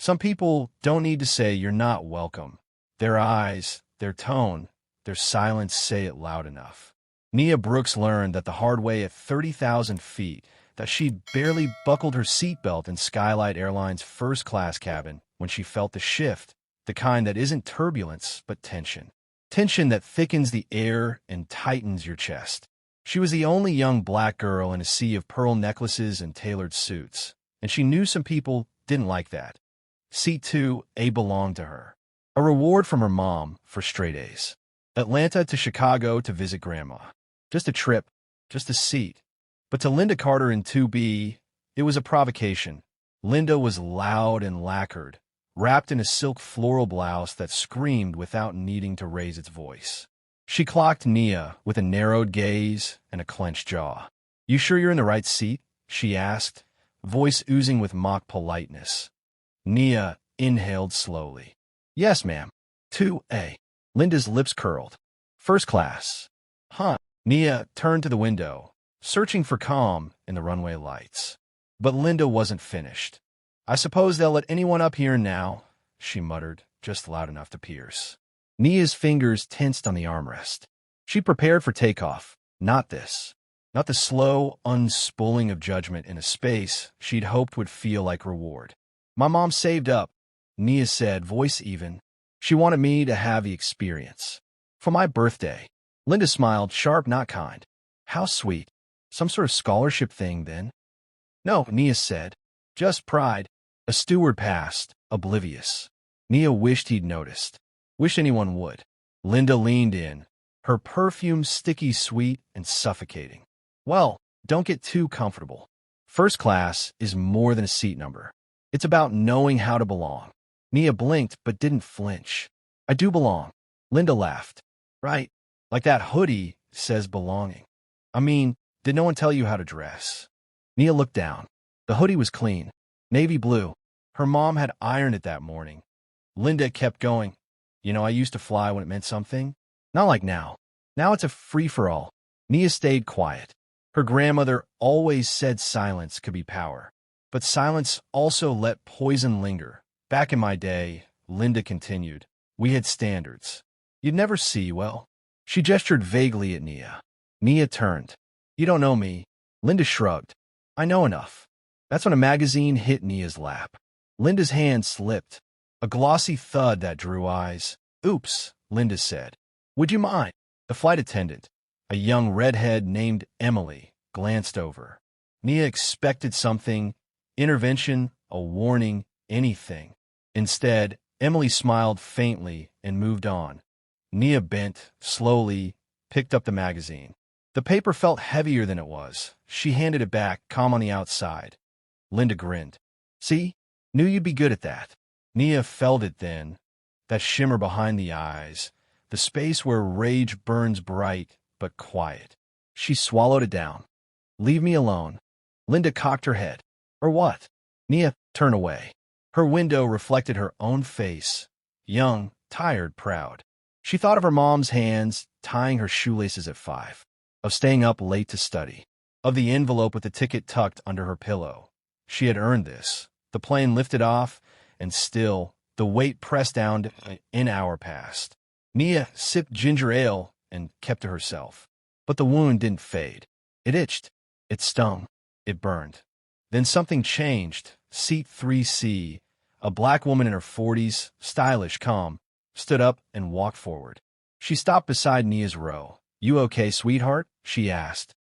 Some people don't need to say you're not welcome. Their eyes, their tone, their silence say it loud enough. Nia Brooks learned that the hard way at 30,000 feet, that she'd barely buckled her seatbelt in Skylight Airlines' first-class cabin when she felt the shift, the kind that isn't turbulence but tension. Tension that thickens the air and tightens your chest. She was the only young black girl in a sea of pearl necklaces and tailored suits, and she knew some people didn't like that. Seat 2A belonged to her. A reward from her mom for straight A's. Atlanta to Chicago to visit Grandma. Just a trip, just a seat. But to Linda Carter in 2B, it was a provocation. Linda was loud and lacquered, wrapped in a silk floral blouse that screamed without needing to raise its voice. She clocked Nia with a narrowed gaze and a clenched jaw. "You sure you're in the right seat?" she asked, voice oozing with mock politeness. Nia inhaled slowly. "Yes, ma'am. 2A. Linda's lips curled. "First class." "Huh." Nia turned to the window, searching for calm in the runway lights. But Linda wasn't finished. "I suppose they'll let anyone up here now," she muttered, just loud enough to pierce. Nia's fingers tensed on the armrest. She prepared for takeoff. Not this. Not the slow unspooling of judgment in a space she'd hoped would feel like reward. "My mom saved up," Nia said, voice even. "She wanted me to have the experience. For my birthday." Linda smiled, sharp, not kind. "How sweet. Some sort of scholarship thing, then?" "No," Nia said. "Just pride." A steward passed, oblivious. Nia wished he'd noticed. Wish anyone would. Linda leaned in, her perfume sticky sweet and suffocating. "Well, don't get too comfortable. First class is more than a seat number. It's about knowing how to belong." Nia blinked but didn't flinch. "I do belong." Linda laughed. "Right. Like that hoodie says belonging. I mean, did no one tell you how to dress?" Nia looked down. The hoodie was clean. Navy blue. Her mom had ironed it that morning. Linda kept going. "You know, I used to fly when it meant something. Not like now. Now it's a free-for-all." Nia stayed quiet. Her grandmother always said silence could be power. But silence also let poison linger. "Back in my day," Linda continued, "we had standards. You'd never see, well." She gestured vaguely at Nia. Nia turned. "You don't know me." Linda shrugged. "I know enough." That's when a magazine hit Nia's lap. Linda's hand slipped. A glossy thud that drew eyes. "Oops," Linda said. "Would you mind?" The flight attendant, a young redhead named Emily, glanced over. Nia expected something, intervention, a warning, anything. Instead, Emily smiled faintly and moved on. Nia bent, slowly, picked up the magazine. The paper felt heavier than it was. She handed it back, calm on the outside. Linda grinned. "See? Knew you'd be good at that." Nia felt it then, that shimmer behind the eyes, the space where rage burns bright but quiet. She swallowed it down. "Leave me alone." Linda cocked her head. "Or what?" Nia turned away. Her window reflected her own face, young, tired, proud. She thought of her mom's hands tying her shoelaces at 5, of staying up late to study, of the envelope with the ticket tucked under her pillow. She had earned this. The plane lifted off, and still, the weight pressed down. An hour passed. Nia sipped ginger ale and kept to herself. But the wound didn't fade. It itched. It stung. It burned. Then something changed. Seat 3C, a black woman in her 40s, stylish, calm, stood up and walked forward. She stopped beside Nia's row. "You okay, sweetheart?" she asked.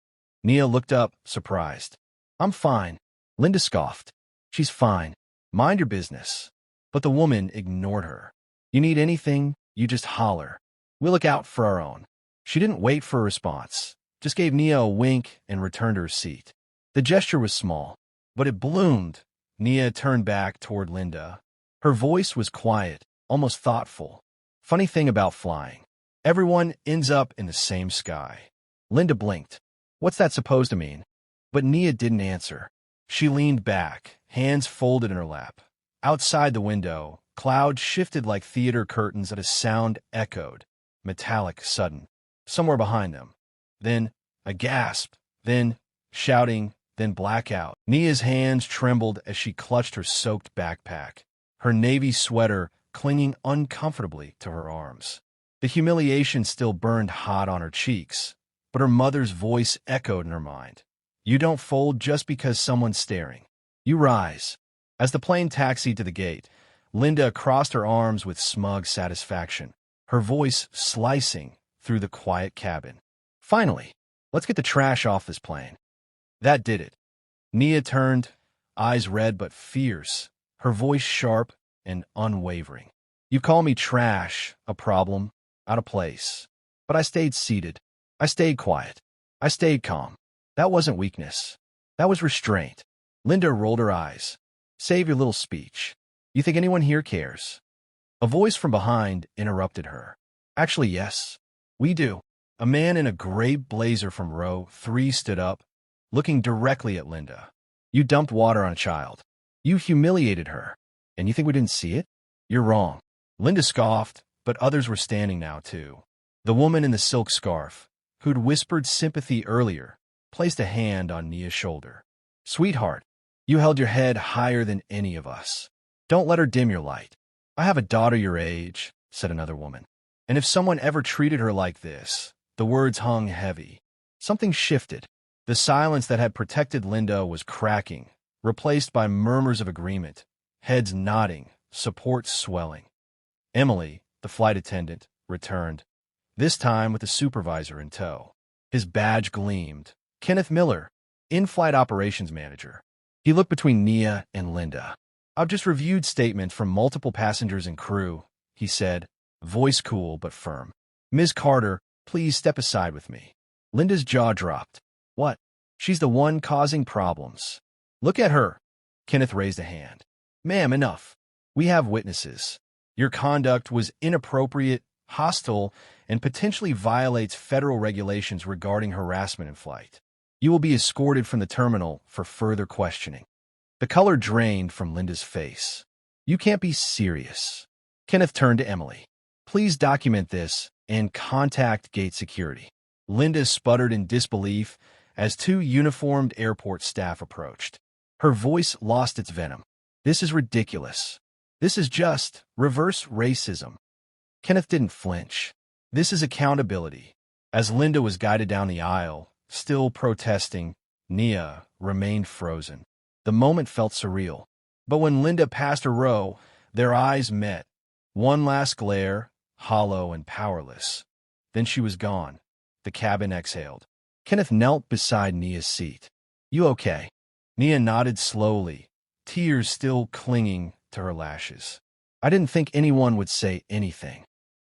Nia looked up, surprised. "I'm fine." Linda scoffed. "She's fine. Mind your business." But the woman ignored her. "You need anything, you just holler. We'll look out for our own." She didn't wait for a response, just gave Nia a wink and returned to her seat. The gesture was small, but it bloomed. Nia turned back toward Linda. Her voice was quiet, almost thoughtful. "Funny thing about flying. Everyone ends up in the same sky." Linda blinked. "What's that supposed to mean?" But Nia didn't answer. She leaned back, hands folded in her lap. Outside the window, clouds shifted like theater curtains as a sound echoed, metallic, sudden, somewhere behind them. Then a gasp, then shouting, then blackout. Nia's hands trembled as she clutched her soaked backpack. her navy sweater clinging uncomfortably to her arms. The humiliation still burned hot on her cheeks, but her mother's voice echoed in her mind. You don't fold just because someone's staring. You rise. As the plane taxied to the gate, Linda crossed her arms with smug satisfaction, her voice slicing through the quiet cabin. Finally, let's get the trash off this plane. That did it. Nia turned, eyes red but fierce, her voice sharp and unwavering. You call me trash, a problem, out of place. But I stayed seated. I stayed quiet. I stayed calm. That wasn't weakness. That was restraint. Linda rolled her eyes. Save your little speech. You think anyone here cares? A voice from behind interrupted her. Actually, yes. We do. A man in a gray blazer from row 3 stood up, looking directly at Linda. You dumped water on a child. You humiliated her. And you think we didn't see it? You're wrong. Linda scoffed, but others were standing now, too. The woman in the silk scarf, who'd whispered sympathy earlier, placed a hand on Nia's shoulder. Sweetheart, you held your head higher than any of us. Don't let her dim your light. I have a daughter your age, said another woman. And if someone ever treated her like this, the words hung heavy. Something shifted. The silence that had protected Linda was cracking, replaced by murmurs of agreement, heads nodding, support swelling. Emily, the flight attendant, returned, this time with the supervisor in tow. His badge gleamed. Kenneth Miller, in-flight operations manager. He looked between Nia and Linda. I've just reviewed statements from multiple passengers and crew, he said, voice cool but firm. Ms. Carter, please step aside with me. Linda's jaw dropped. What? She's the one causing problems. Look at her. Kenneth raised a hand. Ma'am, enough. We have witnesses. Your conduct was inappropriate, hostile, and potentially violates federal regulations regarding harassment in flight. You will be escorted from the terminal for further questioning. The color drained from Linda's face. You can't be serious. Kenneth turned to Emily. Please document this and contact gate security. Linda sputtered in disbelief as 2 uniformed airport staff approached. Her voice lost its venom. This is ridiculous. This is just reverse racism. Kenneth didn't flinch. This is accountability. As Linda was guided down the aisle, still protesting, Nia remained frozen. The moment felt surreal. But when Linda passed her row, their eyes met. One last glare, hollow and powerless. Then she was gone. The cabin exhaled. Kenneth knelt beside Nia's seat. You okay? Nia nodded slowly, tears still clinging to her lashes. I didn't think anyone would say anything.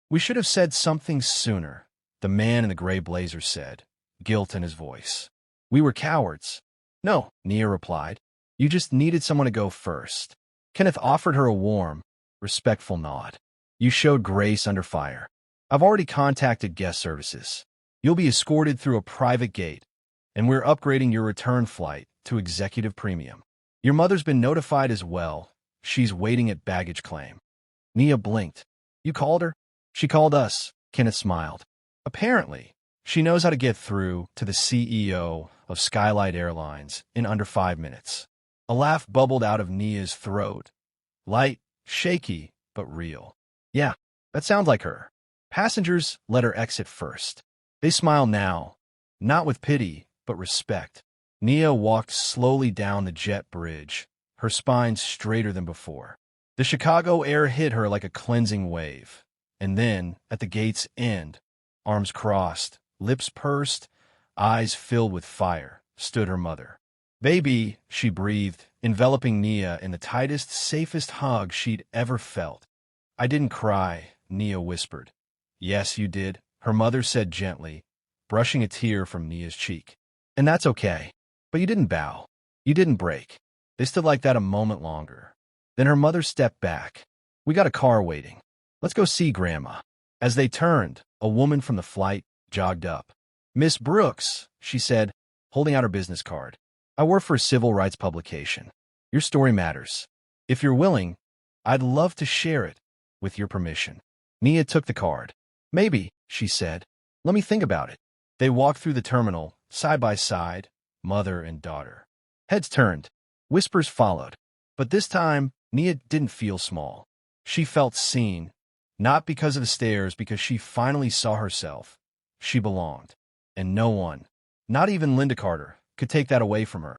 We should have said something sooner, the man in the gray blazer said, guilt in his voice. We were cowards. No, Nia replied. You just needed someone to go first. Kenneth offered her a warm, respectful nod. You showed grace under fire. I've already contacted guest services. You'll be escorted through a private gate, and we're upgrading your return flight to executive premium. Your mother's been notified as well. She's waiting at baggage claim. Nia blinked. You called her? She called us, Kenneth smiled. Apparently, she knows how to get through to the CEO of Skylight Airlines in under 5 minutes. A laugh bubbled out of Nia's throat. Light, shaky, but real. Yeah, that sounds like her. Passengers let her exit first. They smile now, not with pity, but respect. Nia walked slowly down the jet bridge, her spine straighter than before. The Chicago air hit her like a cleansing wave. And then, at the gate's end, arms crossed, lips pursed, eyes filled with fire, stood her mother. Baby, she breathed, enveloping Nia in the tightest, safest hug she'd ever felt. I didn't cry, Nia whispered. Yes, you did, her mother said gently, brushing a tear from Nia's cheek. And that's okay. But you didn't bow. You didn't break. They stood like that a moment longer. Then her mother stepped back. We got a car waiting. Let's go see Grandma. As they turned, a woman from the flight jogged up. Miss Brooks, she said, holding out her business card. I work for a civil rights publication. Your story matters. If you're willing, I'd love to share it, with your permission. Nia took the card. Maybe, she said. Let me think about it. They walked through the terminal, side by side, mother and daughter. Heads turned. Whispers followed. But this time, Nia didn't feel small. She felt seen, not because of the stairs, because she finally saw herself. She belonged. And no one, not even Linda Carter, could take that away from her.